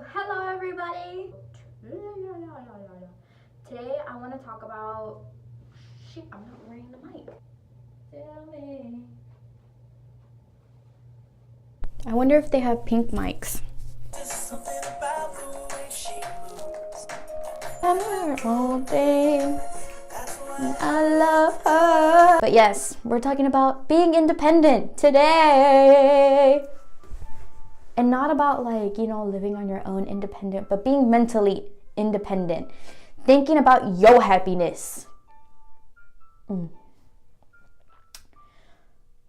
Hello everybody. Today I want to talk about shit, I'm not wearing the mic. Tell me. I wonder if they have pink mics. I'm her all day. I love her. But yes, we're talking about being independent today. And not about living on your own independent, but being mentally independent. Thinking about your happiness.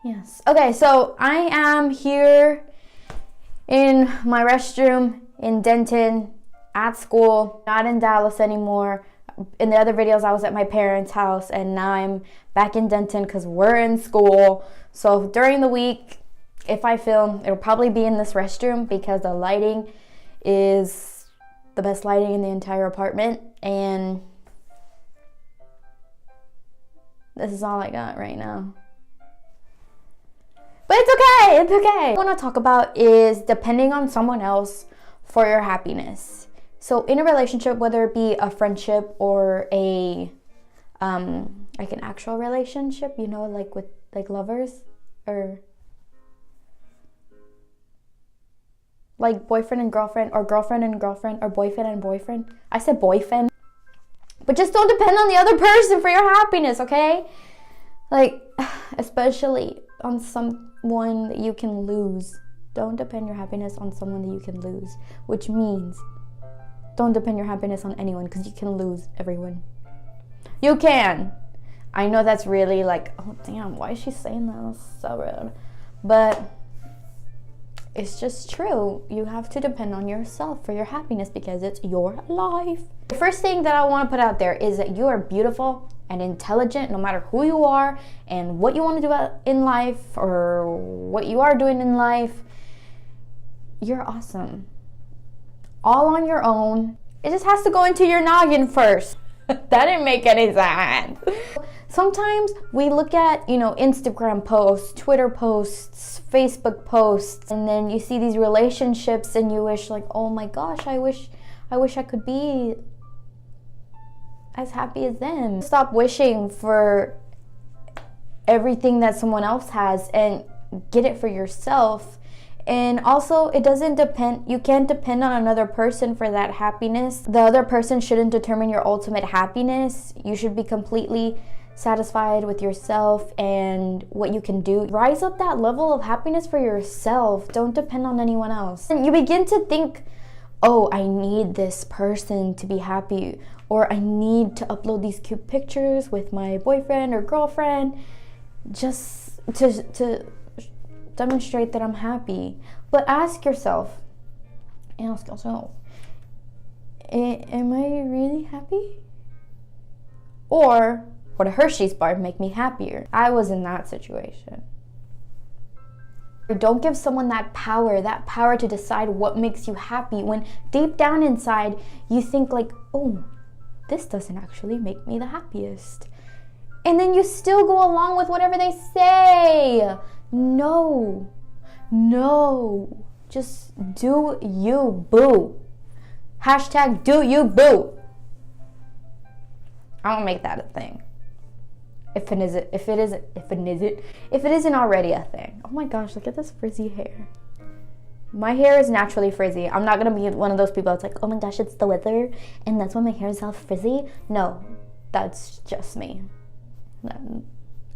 Yes. Okay, so I am here in my restroom in Denton at school, not in Dallas anymore. In the other videos, I was at my parents' house, and now I'm back in Denton because we're in school. So during the week, if I film, it'll probably be in this restroom because the lighting is the best lighting in the entire apartment. And this is all I got right now. But it's okay, it's okay. What I want to talk about is depending on someone else for your happiness. So in a relationship, whether it be a friendship or a like an actual relationship, like with lovers, or like boyfriend and girlfriend, or girlfriend and girlfriend, or boyfriend and boyfriend. I said boyfriend. But just don't depend on the other person for your happiness, okay? Like, especially on someone that you can lose. Don't depend your happiness on someone that you can lose. Which means, don't depend your happiness on anyone, because you can lose everyone. You can. I know that's really oh damn, why is she saying that? That's so rude. But it's just true. You have to depend on yourself for your happiness because it's your life. The first thing that I want to put out there is that you are beautiful and intelligent no matter who you are and what you want to do in life or what you are doing in life. You're awesome. All on your own. It just has to go into your noggin first. That didn't make any sense. Sometimes we look at, Instagram posts, Twitter posts, Facebook posts, and then you see these relationships and you wish oh my gosh, I wish I could be as happy as them. Stop wishing for everything that someone else has and get it for yourself. And also, you can't depend on another person for that happiness. The other person shouldn't determine your ultimate happiness. You should be completely satisfied with yourself and what you can do. Rise up that level of happiness for yourself. Don't depend on anyone else. And you begin to think, oh, I need this person to be happy, or I need to upload these cute pictures with my boyfriend or girlfriend just to demonstrate that I'm happy. But ask yourself, am I really happy? Or would a Hershey's bar make me happier? I was in that situation. Don't give someone that power to decide what makes you happy when deep down inside you think oh, this doesn't actually make me the happiest. And then you still go along with whatever they say. No. Just do you, boo. Hashtag do you, boo. I won't make that a thing. If it isn't already a thing. Oh my gosh, look at this frizzy hair. My hair is naturally frizzy. I'm not gonna be one of those people that's oh my gosh, it's the weather and that's why my hair is all frizzy. No, that's just me.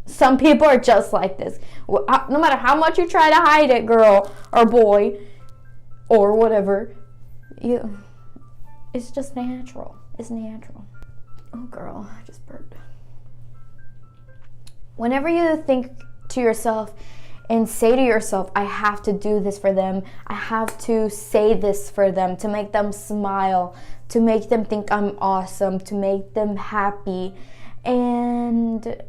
Some people are just like this. No matter how much you try to hide it, girl or boy or whatever, it's just natural. It's natural. Oh girl, I just burped. Whenever you think to yourself and say to yourself, I have to do this for them, I have to say this for them, to make them smile, to make them think I'm awesome, to make them happy, and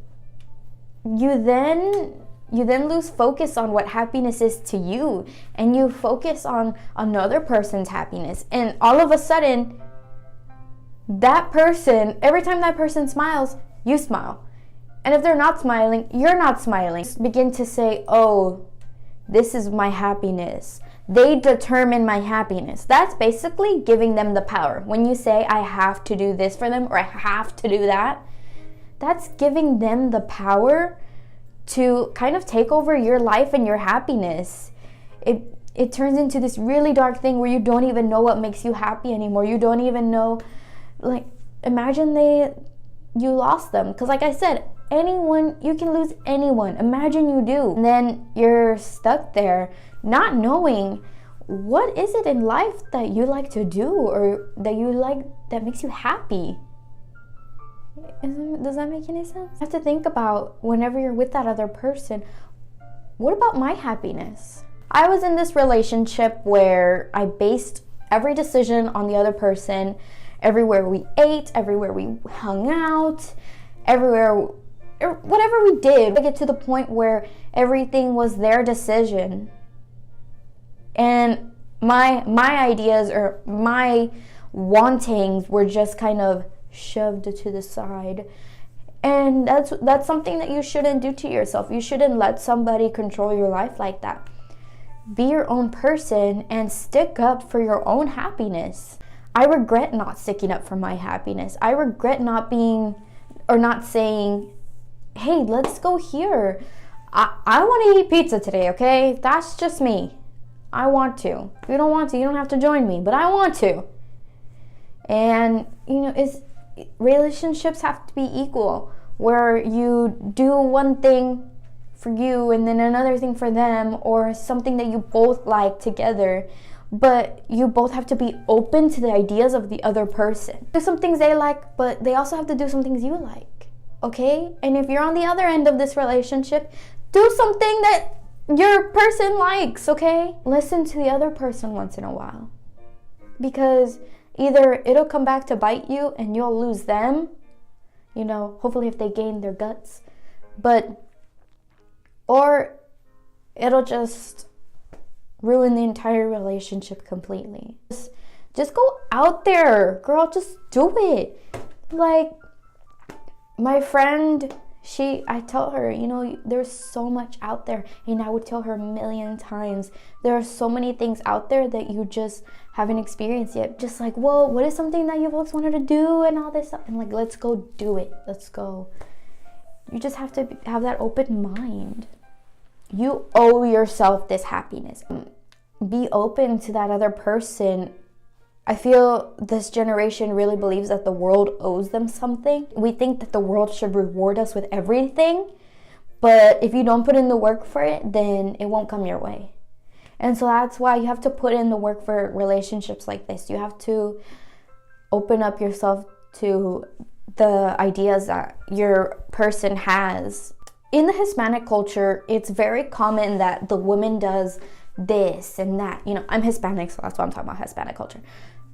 you then lose focus on what happiness is to you, and you focus on another person's happiness, and all of a sudden, that person, every time that person smiles, you smile. And if they're not smiling, you're not smiling. Begin to say, oh, this is my happiness. they determine my happiness. That's basically giving them the power. When you say I have to do this for them or I have to do that, that's giving them the power to kind of take over your life and your happiness. It turns into this really dark thing where you don't even know what makes you happy anymore. You don't even know, like, imagine you lost them. Because like I said, anyone, you can lose anyone. Imagine you do. And then you're stuck there not knowing what is it in life that you like to do or that makes you happy. Does that make any sense? You have to think about, whenever you're with that other person, what about my happiness? I was in this relationship where I based every decision on the other person. Everywhere we ate, everywhere we hung out, whatever we did, we get to the point where everything was their decision. And my ideas or my wantings were just kind of shoved to the side. And that's something that you shouldn't do to yourself. You shouldn't let somebody control your life like that. Be your own person and stick up for your own happiness. I regret not sticking up for my happiness. I regret not saying, hey, let's go here. I want to eat pizza today, okay? That's just me. I want to. If you don't want to, you don't have to join me, but I want to. And, relationships have to be equal, where you do one thing for you and then another thing for them, or something that you both like together, but you both have to be open to the ideas of the other person. Do some things they like, but they also have to do some things you like, okay? And if you're on the other end of this relationship, do something that your person likes, okay? Listen to the other person once in a while, because either it'll come back to bite you and you'll lose them, hopefully if they gain their guts, or it'll just ruin the entire relationship completely. Just go out there, girl, just do it. Like, my friend, I tell her, there's so much out there, and I would tell her a million times, there are so many things out there that you just haven't experienced yet. Just like, whoa, what is something that you've always wanted to do and all this stuff? And like, let's go do it. Let's go. You just have to have that open mind. You owe yourself this happiness. Be open to that other person. I feel this generation really believes that the world owes them something. We think that the world should reward us with everything, but if you don't put in the work for it, then it won't come your way. And so that's why you have to put in the work for relationships like this. You have to open up yourself to the ideas that your person has. In the Hispanic culture, it's very common that the woman does this and that. I'm Hispanic, so that's why I'm talking about Hispanic culture.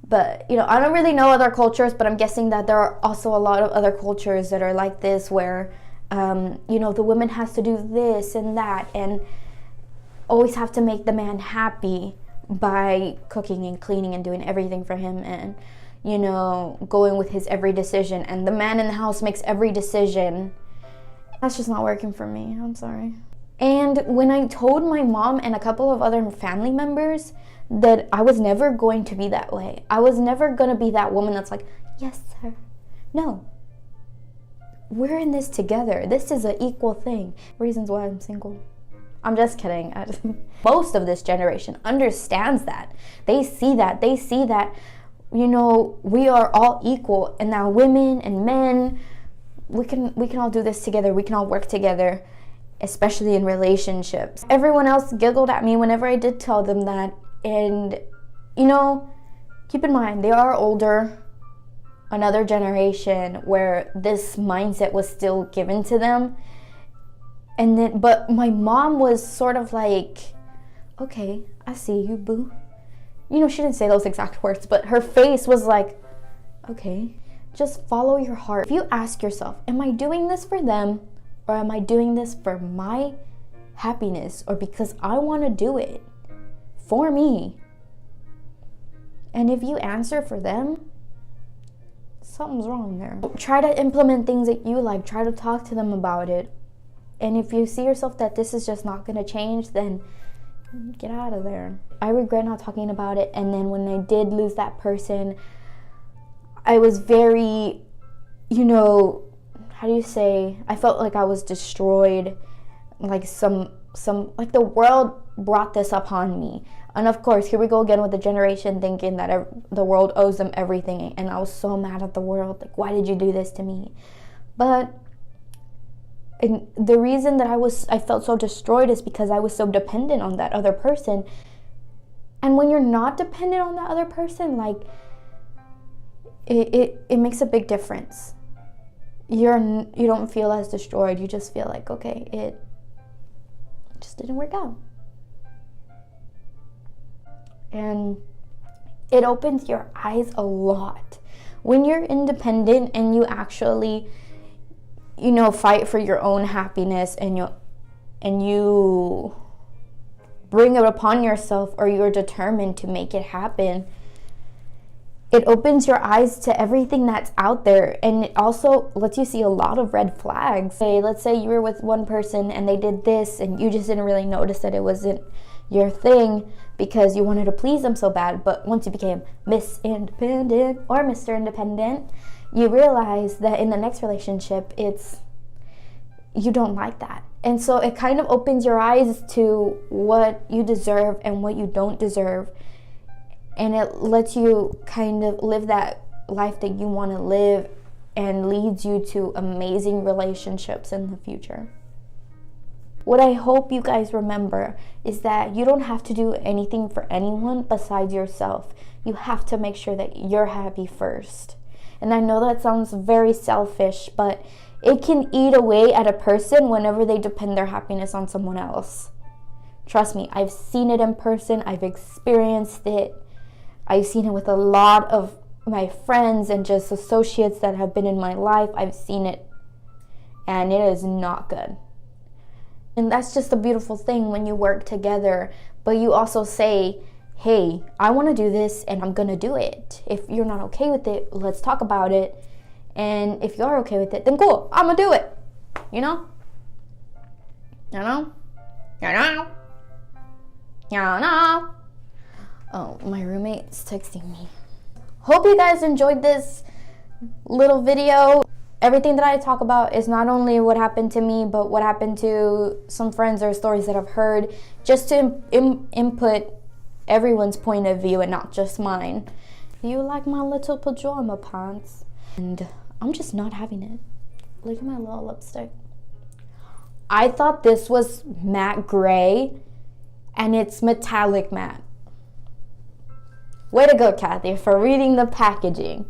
But, I don't really know other cultures, but I'm guessing that there are also a lot of other cultures that are like this, where, the woman has to do this and that and always have to make the man happy by cooking and cleaning and doing everything for him and, going with his every decision. And the man in the house makes every decision. That's just not working for me. I'm sorry. And when I told my mom and a couple of other family members that I was never going to be that way, I was never going to be that woman that's like, yes, sir. No. We're in this together. This is an equal thing. Reasons why I'm single. I'm just kidding. Most of this generation understands that. They see that. They see that, we are all equal, and now women and men, we can all do this together. We can all work together, especially in relationships. Everyone else giggled at me whenever I did tell them that. And, keep in mind, they are older, another generation where this mindset was still given to them. But my mom was sort of like, okay, I see you, boo. She didn't say those exact words, but her face was like, okay, just follow your heart. If you ask yourself, am I doing this for them, or am I doing this for my happiness, or because I want to do it for me? And if you answer for them, something's wrong there. Try to implement things that you like. Try to talk to them about it. And if you see yourself that this is just not going to change, then get out of there. I regret not talking about it, and then when I did lose that person, I was very, you know, how do you say, I felt like I was destroyed, like like the world brought this upon me. And of course, here we go again with the generation thinking that the world owes them everything, and I was so mad at the world, like, why did you do this to me? But and the reason that I felt so destroyed is because I was so dependent on that other person. And when you're not dependent on that other person, like, it makes a big difference. You don't feel as destroyed. You just feel like, okay, it just didn't work out. And it opens your eyes a lot. When you're independent and you actually, you know, fight for your own happiness, and you bring it upon yourself, or you're determined to make it happen, it opens your eyes to everything that's out there, and it also lets you see a lot of red flags. Let's say you were with one person and they did this, and you just didn't really notice that it wasn't your thing because you wanted to please them so bad. But once you became Miss Independent or Mr. Independent, you realize that in the next relationship, you don't like that. And so it kind of opens your eyes to what you deserve and what you don't deserve. And it lets you kind of live that life that you want to live, and leads you to amazing relationships in the future. What I hope you guys remember is that you don't have to do anything for anyone besides yourself. You have to make sure that you're happy first. And I know that sounds very selfish, but it can eat away at a person whenever they depend their happiness on someone else. Trust me, I've seen it in person. I've experienced it. I've seen it with a lot of my friends and just associates that have been in my life. I've seen it, and it is not good. And that's just a beautiful thing when you work together, but you also say, hey, I want to do this and I'm going to do it. If you're not okay with it, let's talk about it. And if you're okay with it, then cool, I'm going to do it. You know? You know? You know? You know? Oh, my roommate's texting me. Hope you guys enjoyed this little video. Everything that I talk about is not only what happened to me, but what happened to some friends or stories that I've heard, just to input everyone's point of view and not just mine. You like my little pajama pants? And I'm just not having it. Look at my little lipstick. I thought this was matte gray, and it's metallic matte. Way to go, Kathy, for reading the packaging.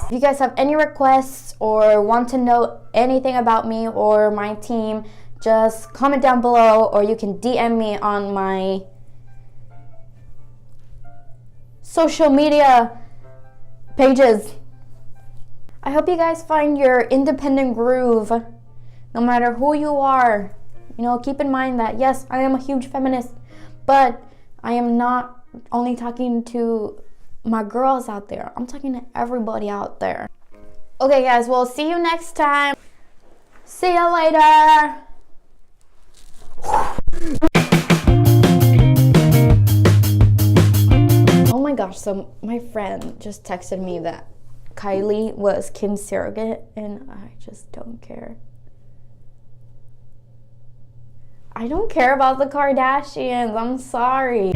If you guys have any requests or want to know anything about me or my team, just comment down below, or you can DM me on my social media pages. I hope you guys find your independent groove, no matter who you are. You know, keep in mind that, yes, I am a huge feminist, but I am not only talking to my girls out there. I'm talking to everybody out there. Okay, guys, we'll see you next time. See you later. Oh my gosh, so my friend just texted me that Kylie was Kim's surrogate, and I just don't care. I don't care about the Kardashians. I'm sorry.